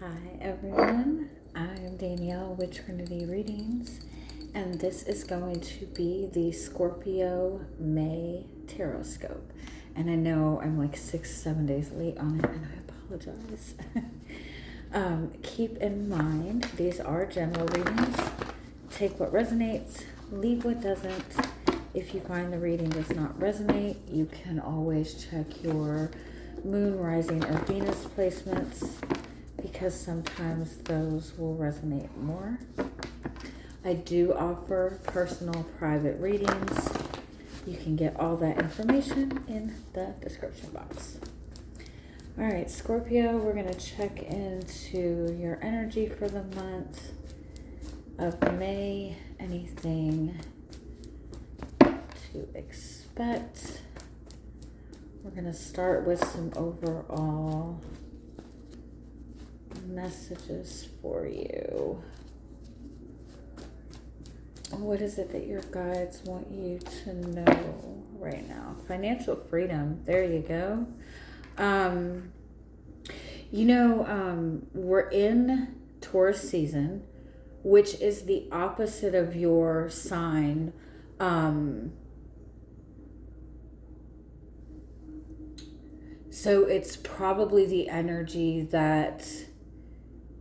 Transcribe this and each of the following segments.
Hi everyone, I'm Danielle with Trinity Readings, and this is going to be the Scorpio May Tarotscope. And I know I'm like 6-7 days late on it, and I apologize. Keep in mind, these are general readings. Take what resonates, leave what doesn't. If you find the reading does not resonate, you can always check your moon, rising, or Venus placements, because sometimes those will resonate more. I do offer personal private readings. You can get all that information in the description box. All right, Scorpio, we're going to check into your energy for the month of May. Anything to expect. We're going to start with some overall messages for you. What is it that your guides want you to know right now? Financial freedom. There you go. We're in Taurus season, which is the opposite of your sign. So it's probably the energy that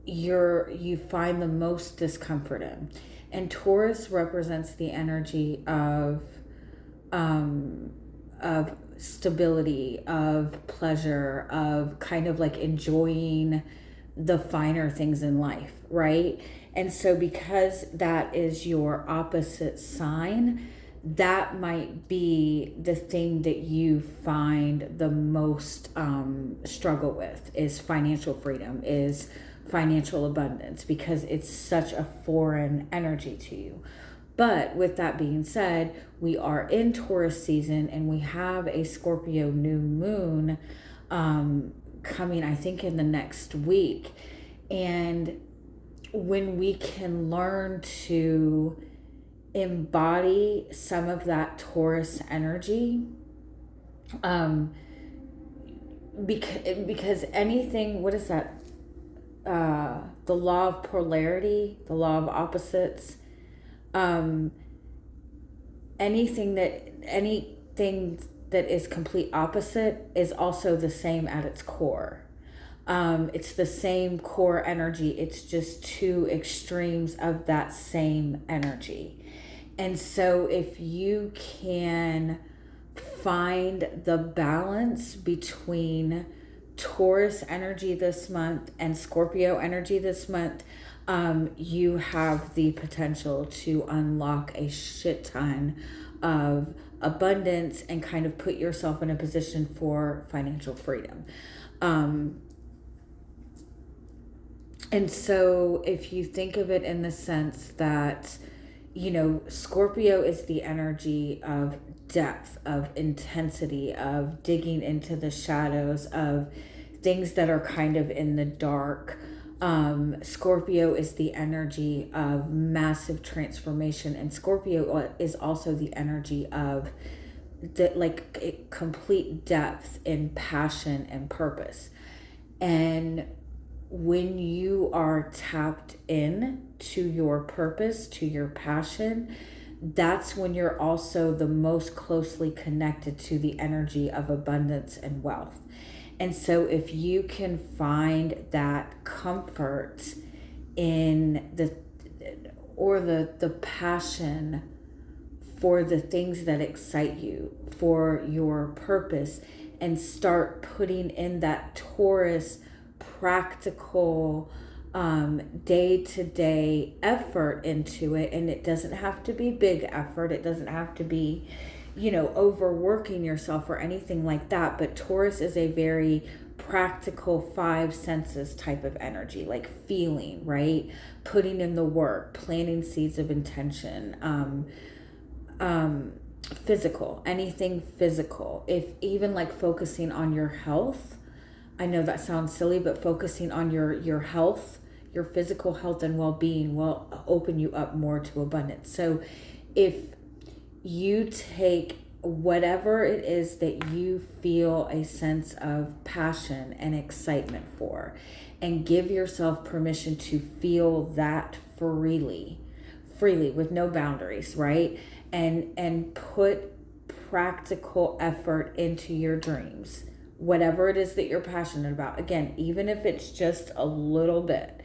you find the most discomfort in. And Taurus represents the energy of stability, of pleasure, of kind of like enjoying the finer things in life, right? And so because that is your opposite sign, that might be the thing that you find the most struggle with, is financial freedom, is financial abundance, because it's such a foreign energy to you. But with that being said, we are in Taurus season, and we have a Scorpio new moon coming, I think, in the next week. And when we can learn to embody some of that Taurus energy, because anything, what is that? The law of polarity, the law of opposites. Anything that is complete opposite is also the same at its core. It's the same core energy. It's just two extremes of that same energy. And so if you can find the balance between Taurus energy this month and Scorpio energy this month, you have the potential to unlock a shit ton of abundance and kind of put yourself in a position for financial freedom. And so if you think of it in the sense that, Scorpio is the energy of depth, of intensity, of digging into the shadows, of things that are kind of in the dark. Scorpio is the energy of massive transformation, and Scorpio is also the energy of complete depth in passion and purpose. And when you are tapped in to your purpose, to your passion, that's when you're also the most closely connected to the energy of abundance and wealth. And so if you can find that comfort in the passion for the things that excite you, for your purpose, and start putting in that Taurus practical day-to-day effort into it. And it doesn't have to be big effort. It doesn't have to be, overworking yourself or anything like that. But Taurus is a very practical five senses type of energy, like feeling, right? Putting in the work, planting seeds of intention, physical, anything physical. If even like focusing on your health, I know that sounds silly, but focusing on your health, your physical health and well-being will open you up more to abundance. So if you take whatever it is that you feel a sense of passion and excitement for, and give yourself permission to feel that freely with no boundaries, right? And put practical effort into your dreams, whatever it is that you're passionate about. Again, even if it's just a little bit,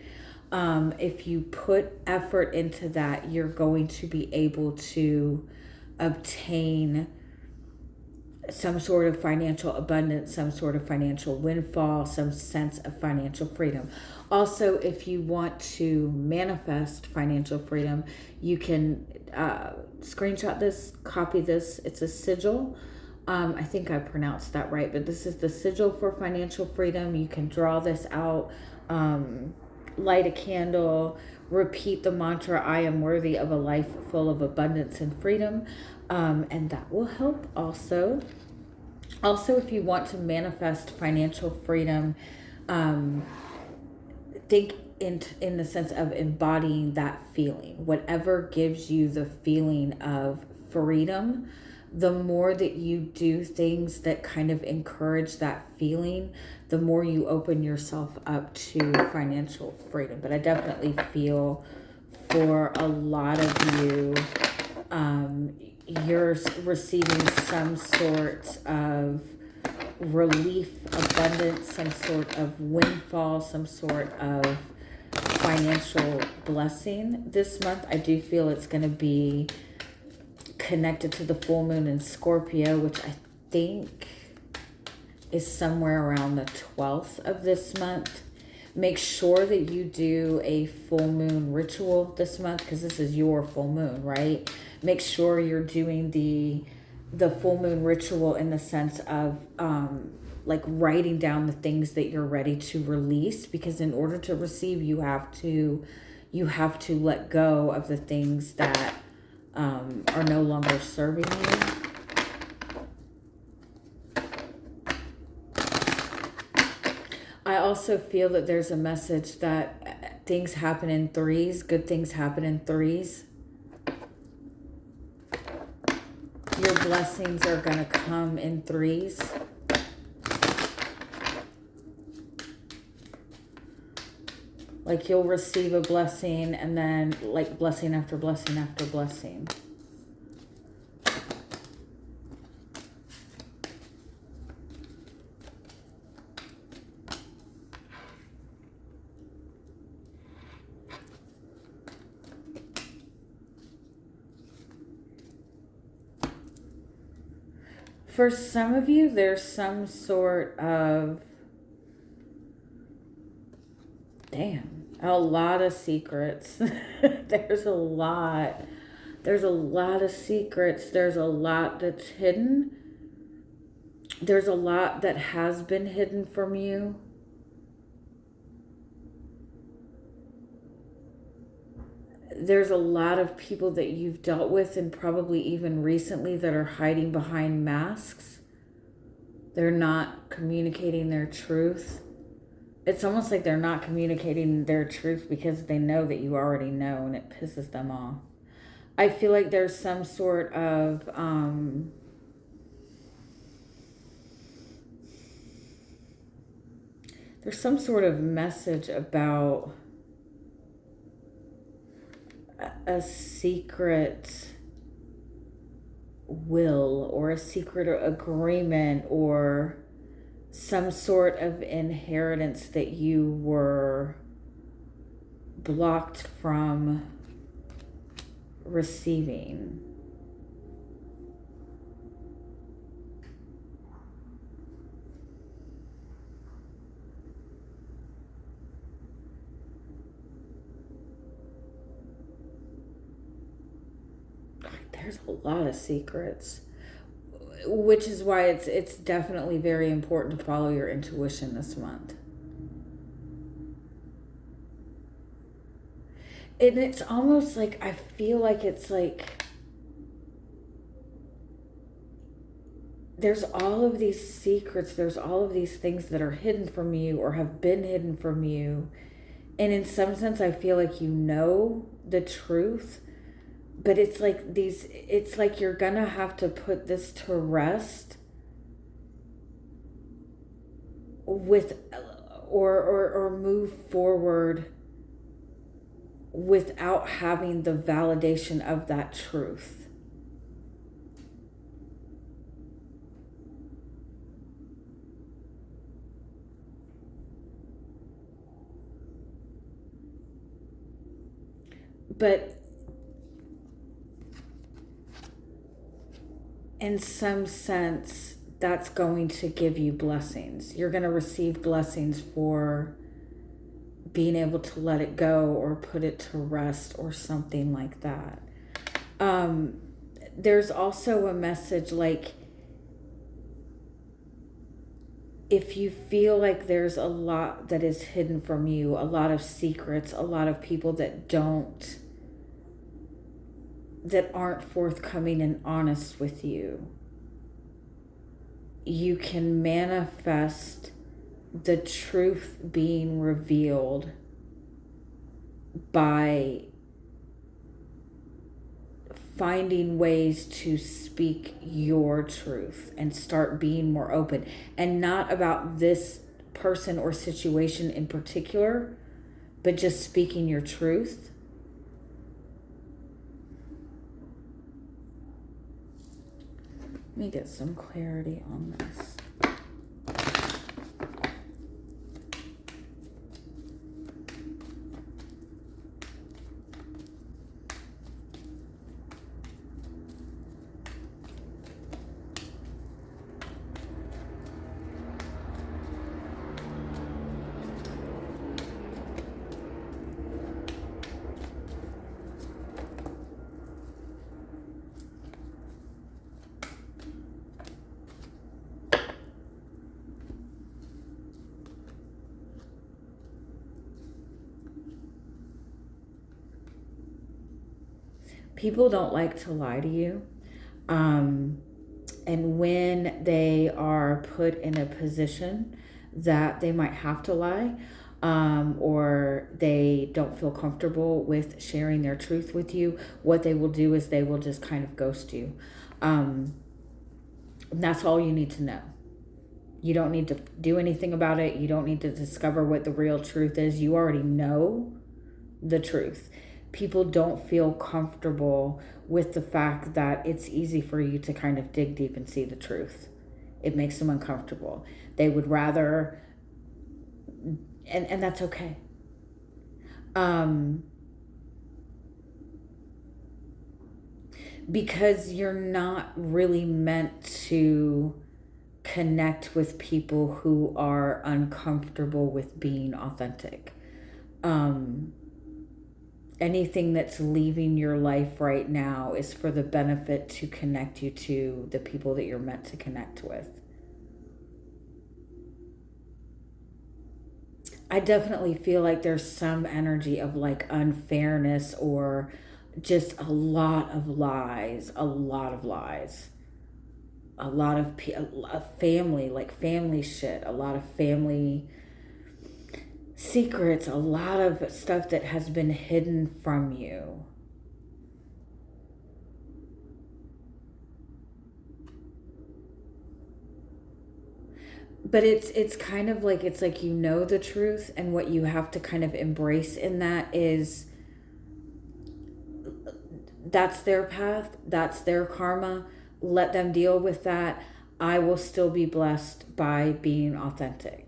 if you put effort into that, you're going to be able to obtain some sort of financial abundance, some sort of financial windfall, some sense of financial freedom. Also, if you want to manifest financial freedom, you can screenshot this, copy this. It's a sigil. I think I pronounced that right, but this is the sigil for financial freedom. You can draw this out, light a candle, repeat the mantra, I am worthy of a life full of abundance and freedom. And that will help also. Also, if you want to manifest financial freedom, think in the sense of embodying that feeling. Whatever gives you the feeling of freedom, the more that you do things that kind of encourage that feeling, the more you open yourself up to financial freedom. But I definitely feel for a lot of you, you're receiving some sort of relief, abundance, some sort of windfall, some sort of financial blessing this month. I do feel it's going to be connected to the full moon in Scorpio, which I think is somewhere around the 12th of this month. Make sure that you do a full moon ritual this month, because this is your full moon, right? Make sure you're doing the full moon ritual in the sense of like writing down the things that you're ready to release, because in order to receive, you have to let go of the things that are no longer serving you. I also feel that there's a message that things happen in threes. Good things happen in threes. Your blessings are going to come in threes. Like you'll receive a blessing and then like blessing after blessing after blessing. For some of you, there's some sort of, a lot of secrets. There's a lot of secrets. There's a lot that's hidden. There's a lot that has been hidden from you. There's a lot of people that you've dealt with, and probably even recently, that are hiding behind masks. They're not communicating their truth. It's almost like they're not communicating their truth because they know that you already know, and it pisses them off. I feel like there's some sort of message about a secret will or a secret agreement or some sort of inheritance that you were blocked from receiving. There's a lot of secrets, which is why it's definitely very important to follow your intuition this month. And it's almost like, I feel like it's like there's all of these secrets, there's all of these things that are hidden from you or have been hidden from you. And in some sense, I feel like you know the truth, But it's like it's like you're gonna have to put this to rest with, or move forward without having the validation of that truth. But in some sense, that's going to give you blessings. You're going to receive blessings for being able to let it go or put it to rest or something like that. There's also a message like, if you feel like there's a lot that is hidden from you, a lot of secrets, a lot of people that aren't forthcoming and honest with you, you can manifest the truth being revealed by finding ways to speak your truth and start being more open, and not about this person or situation in particular, but just speaking your truth. Let me get some clarity on this. People don't like to lie to you. And when they are put in a position that they might have to lie, or they don't feel comfortable with sharing their truth with you, what they will do is they will just kind of ghost you. And that's all you need to know. You don't need to do anything about it. You don't need to discover what the real truth is. You already know the truth. People don't feel comfortable with the fact that it's easy for you to kind of dig deep and see the truth. It makes them uncomfortable. They would rather, and that's okay. Because you're not really meant to connect with people who are uncomfortable with being authentic. Anything that's leaving your life right now is for the benefit to connect you to the people that you're meant to connect with. I definitely feel like there's some energy of like unfairness, or just a lot of lies, a lot of family, like family shit, a lot of family secrets, a lot of stuff that has been hidden from you. But it's kind of like, it's like, you know the truth, and what you have to kind of embrace in that is, that's their path, that's their karma, let them deal with that. I will still be blessed by being authentic.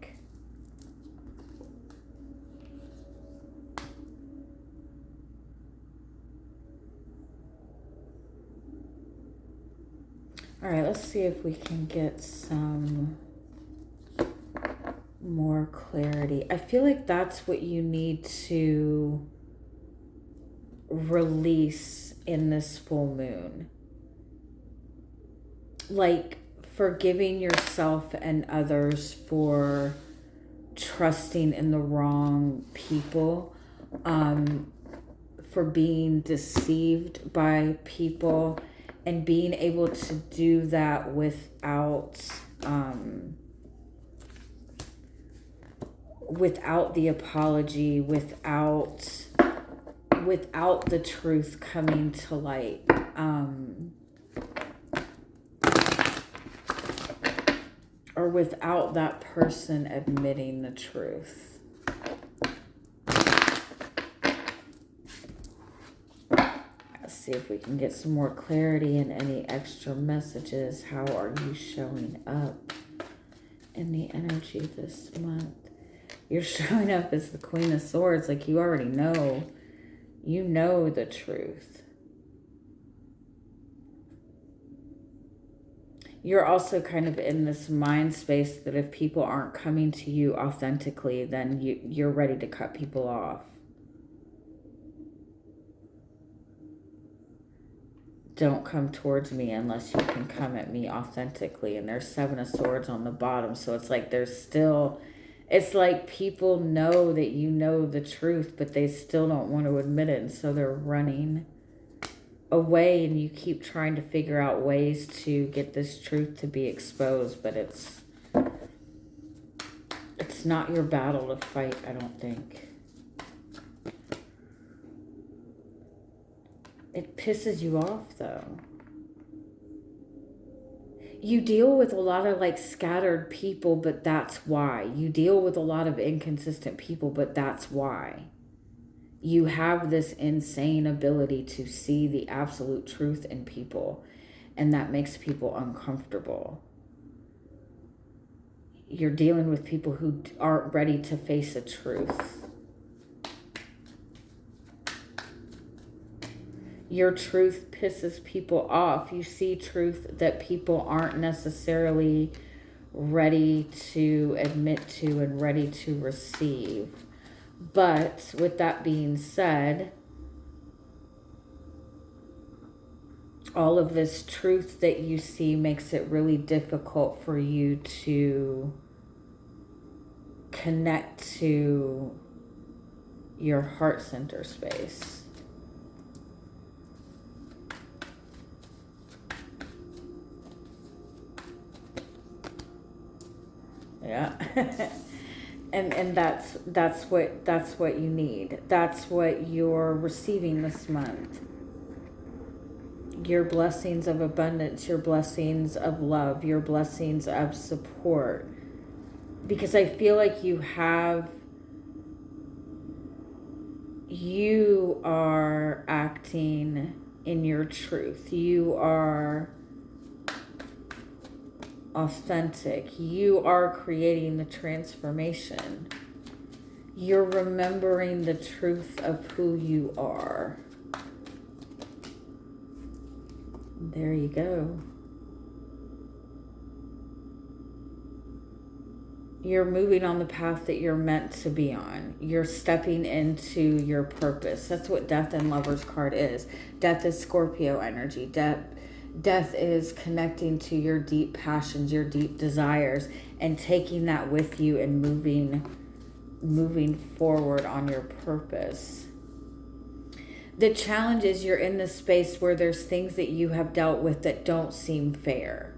All right, let's see if we can get some more clarity. I feel like that's what you need to release in this full moon. Like forgiving yourself and others for trusting in the wrong people, for being deceived by people, and being able to do that without without the apology, without without the truth coming to light. Or without that person admitting the truth. Let's see if we can get some more clarity and any extra messages. How are you showing up in the energy this month? You're showing up as the Queen of Swords, like you already know. You know the truth. You're also kind of in this mind space that if people aren't coming to you authentically, then you're ready to cut people off. Don't come towards me unless you can come at me authentically. And there's 7 of Swords on the bottom. So it's like there's still, it's like people know that you know the truth, but they still don't want to admit it. And so they're running away, and you keep trying to figure out ways to get this truth to be exposed, but it's not your battle to fight, I don't think. It pisses you off, though. You deal with a lot of like scattered people, but that's why. You deal with a lot of inconsistent people, but that's why. You have this insane ability to see the absolute truth in people, and that makes people uncomfortable. You're dealing with people who aren't ready to face a truth. Your truth pisses people off. You see truth that people aren't necessarily ready to admit to and ready to receive. But with that being said, all of this truth that you see makes it really difficult for you to connect to your heart center space. Yeah. And that's what you need. That's what you're receiving this month. Your blessings of abundance, your blessings of love, your blessings of support. Because I feel like you are acting in your truth. You are authentic. You are creating the transformation. You're remembering the truth of who you are. There you go. You're moving on the path that you're meant to be on. You're stepping into your purpose. That's what Death and Lover's card is. Death is Scorpio energy. Death is connecting to your deep passions, your deep desires, and taking that with you and moving forward on your purpose. The challenge is you're in this space where there's things that you have dealt with that don't seem fair.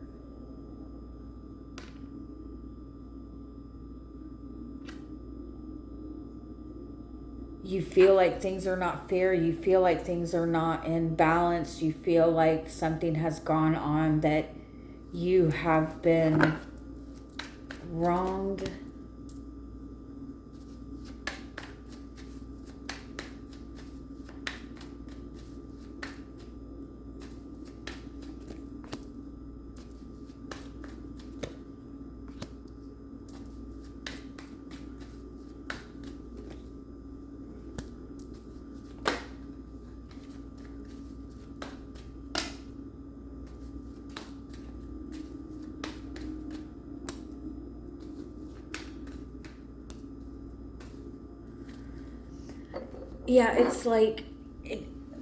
You feel like things are not fair. You feel like things are not in balance. You feel like something has gone on that you have been wronged. Yeah, it's like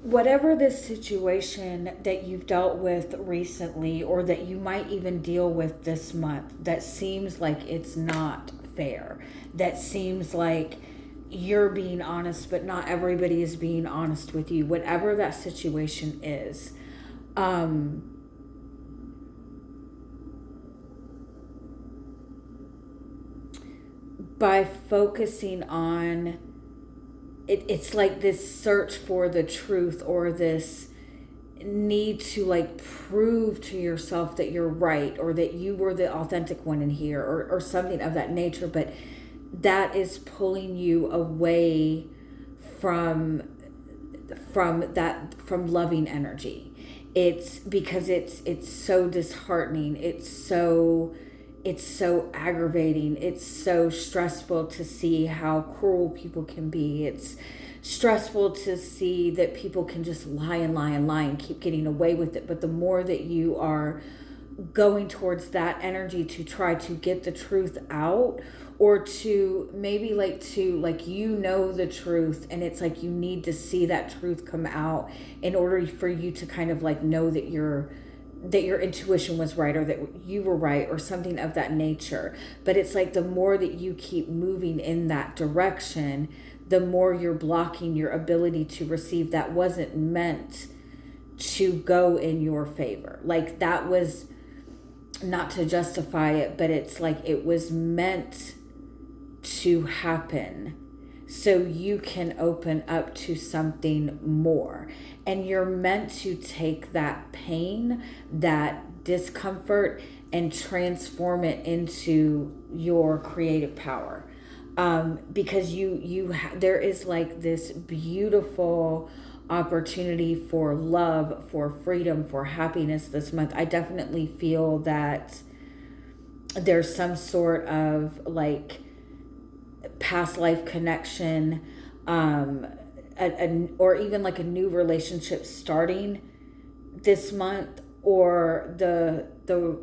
whatever this situation that you've dealt with recently, or that you might even deal with this month, that seems like it's not fair, that seems like you're being honest, but not everybody is being honest with you. Whatever that situation is, by focusing on it's like this search for the truth, or this need to like prove to yourself that you're right, or that you were the authentic one in here, or something of that nature. But that is pulling you away from loving energy. It's because it's so disheartening, it's so aggravating, it's so stressful to see how cruel people can be. It's stressful to see that people can just lie and lie and lie and keep getting away with it. But the more that you are going towards that energy to try to get the truth out, or to maybe like the truth, and it's like you need to see that truth come out in order for you to kind of like know that your intuition was right, or that you were right, or something of that nature. But it's like the more that you keep moving in that direction, the more you're blocking your ability to receive that wasn't meant to go in your favor. Like, that was not to justify it, but it's like it was meant to happen so you can open up to something more. And you're meant to take that pain, that discomfort, and transform it into your creative power. Because there is like this beautiful opportunity for love, for freedom, for happiness this month. I definitely feel that there's some sort of like past life connection, or even like a new relationship starting this month, or the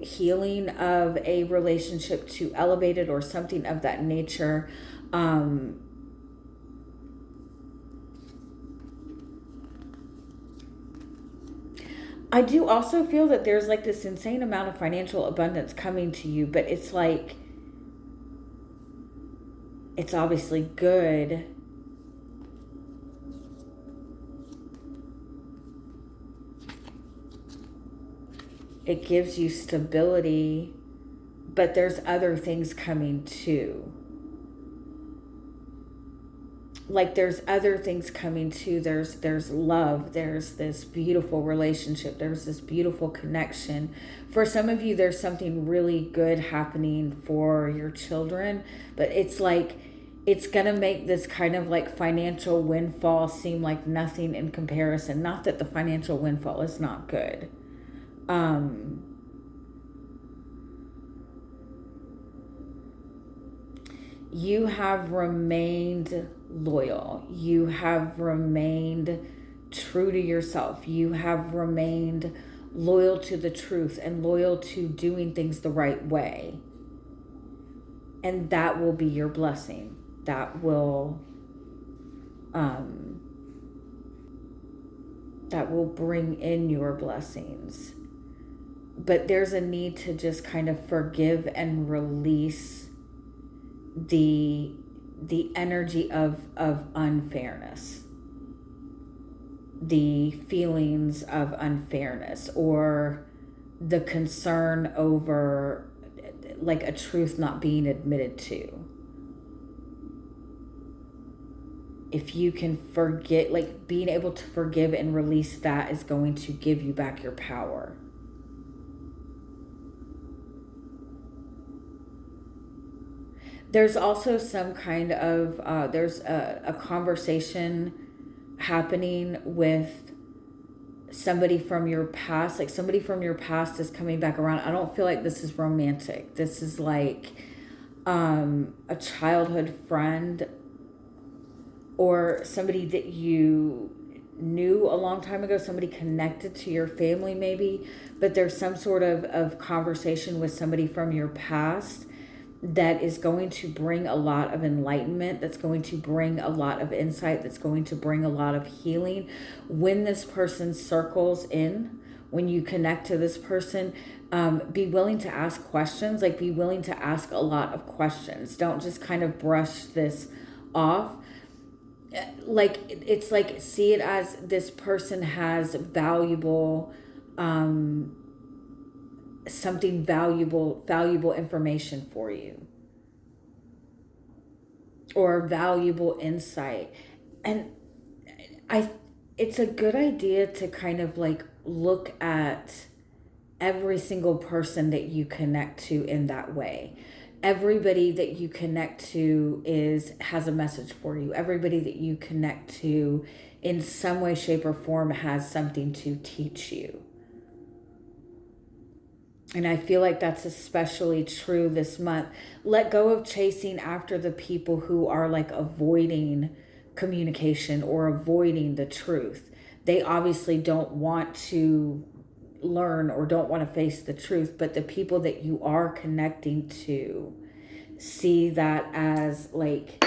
healing of a relationship to elevate it, or something of that nature. I do also feel that there's like this insane amount of financial abundance coming to you, but it's like, it's obviously good. It gives you stability, but there's other things coming too. Like, there's other things coming too. There's love. There's this beautiful relationship. There's this beautiful connection. For some of you, there's something really good happening for your children, but it's like, it's going to make this kind of like financial windfall seem like nothing in comparison. Not that the financial windfall is not good. You have remained loyal. You have remained true to yourself. You have remained loyal to the truth and loyal to doing things the right way. And that will be your blessing. That will bring in your blessings. But there's a need to just kind of forgive and release the energy of unfairness, the feelings of unfairness, or the concern over like a truth not being admitted to. If you can forget, like being able to forgive and release that is going to give you back your power. There's also some kind of, there's a conversation happening with somebody from your past. Like, somebody from your past is coming back around. I don't feel like this is romantic. This is like a childhood friend, or somebody that you knew a long time ago, somebody connected to your family maybe, but there's some sort of conversation with somebody from your past that is going to bring a lot of enlightenment, that's going to bring a lot of insight, that's going to bring a lot of healing. When this person circles in, when you connect to this person, be willing to ask questions, like be willing to ask a lot of questions. Don't just kind of brush this off. Like, it's like, see it as this person has valuable, something valuable information for you, or valuable insight. And it's a good idea to kind of like look at every single person that you connect to in that way. Everybody that you connect to has a message for you. Everybody that you connect to in some way, shape, or form has something to teach you. And I feel like that's especially true this month. Let go of chasing after the people who are like avoiding communication or avoiding the truth. They obviously don't want to learn or don't want to face the truth, but the people that you are connecting to, see that as like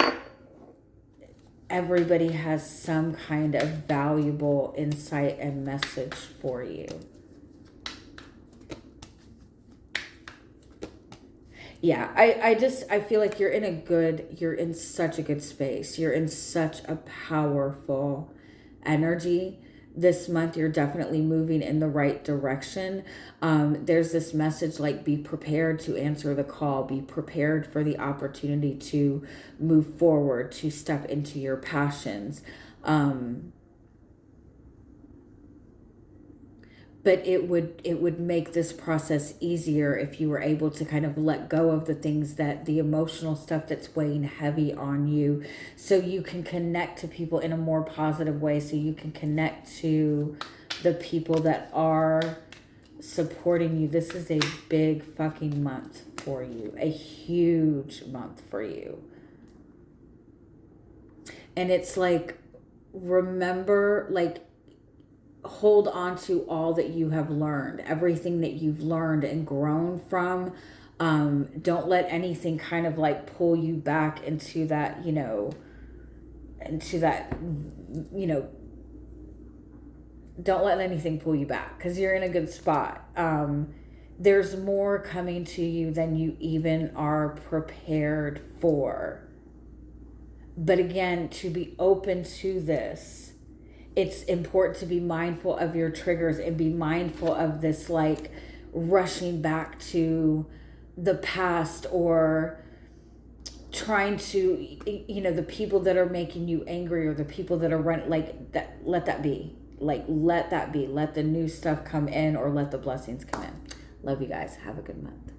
everybody has some kind of valuable insight and message for you. Yeah, I feel like you're in such a good space. You're in such a powerful energy. This month, you're definitely moving in the right direction. There's this message like, be prepared to answer the call, be prepared for the opportunity to move forward, to step into your passions. But it would make this process easier if you were able to kind of let go of the emotional stuff that's weighing heavy on you, so you can connect to people in a more positive way, so you can connect to the people that are supporting you. This is a big fucking month for you, a huge month for you. And it's like, remember, like, hold on to all that you have learned, everything that you've learned and grown from. Don't let anything kind of like pull you back into that, don't let anything pull you back, because you're in a good spot. There's more coming to you than you even are prepared for. But again, to be open to this, it's important to be mindful of your triggers and be mindful of this like rushing back to the past, or trying to, the people that are making you angry, or the people that are like that. Let that be. Let the new stuff come in, or let the blessings come in. Love you guys. Have a good month.